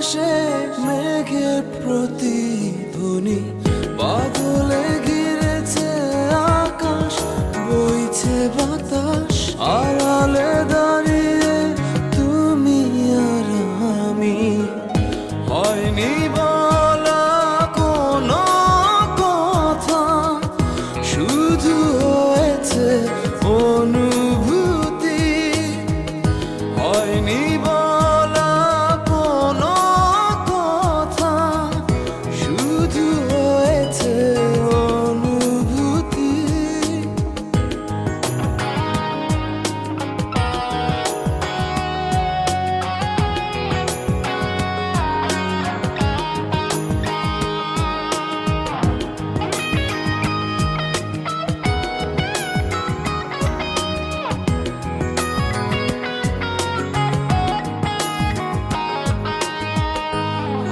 আকাশে মেঘের প্রতিধ্বনি, বাদলে ঘিরেছে আকাশ, বইছে বাতাস, আড়ালে দাঁড়িয়ে তুমি আর আমি। হয়নি বলা কোনো কথা, শুধু হয়েছে অনুভূতি। হয়নি বলা কোনো কথা, শুধু হয়েছে অনুভূতি।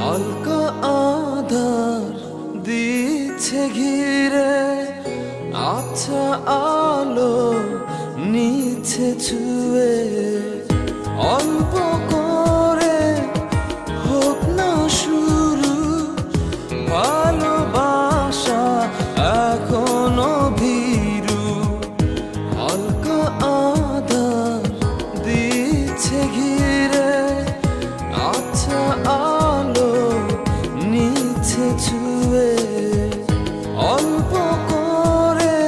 হালকা আধার দিচ্ছে ঘিরে, আচ্ছা আলো নিচ্ছে ছুঁয়ে। অল্প করে হোক না শুরু, ভালোবাসা এখনো ভীরু। হালকা আধার দিচ্ছে ঘিরে, আচ্ছা আলো নিচ্ছে ছুঁয়ে। অল্প করে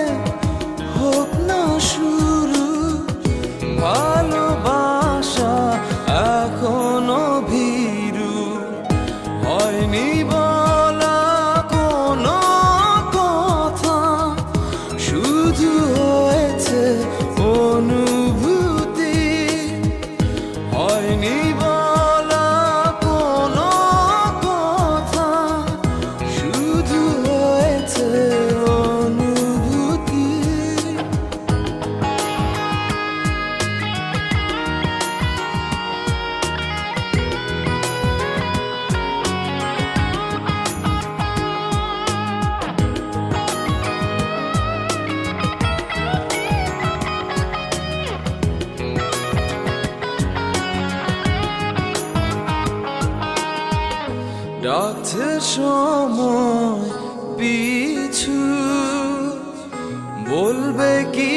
হোক না শুরু, ভালোবাসা এখনো ভীরু। হয়নি বলা কোনো কথা, শুধু হয়েছে অনুভূতি। হয়নি বলা কোনো কথা, শুধু হয়েছে অনুভূতি। ডাকছে সময় পিছু, বলবে কি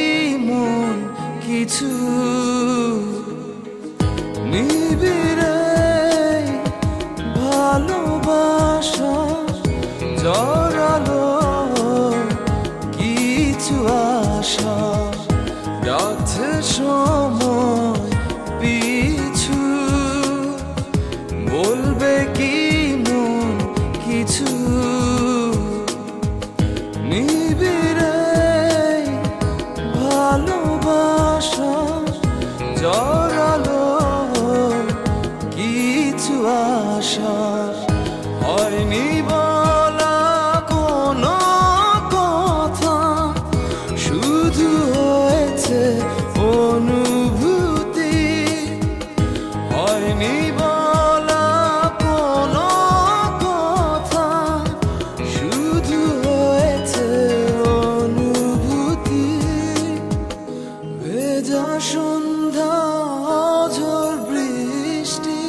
মন কিছু। নিবিড়ে ভালোবাসা জড়ালো কিছু আশা। ডাকছে সময় পিছু, বলবে কি মন কিছু। নিবিড়ে ভালোবাসা জড়ালো কিছু আশা। হয়নি বলা কোনো কথা, শুধু হয়েছে অনুভূতি। হয়নি বলা কোনো কথা, শুধু হয়েছে অনুভূতি। ভেজা সন্ধ্যা ঝড় বৃষ্টি,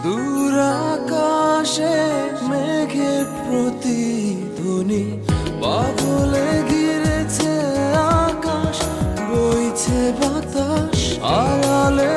দূর আকাশে মেঘের প্রতিধ্বনি, বাদলে ঘিরেছে আকাশ, বইছে বাতাস, আড়ালে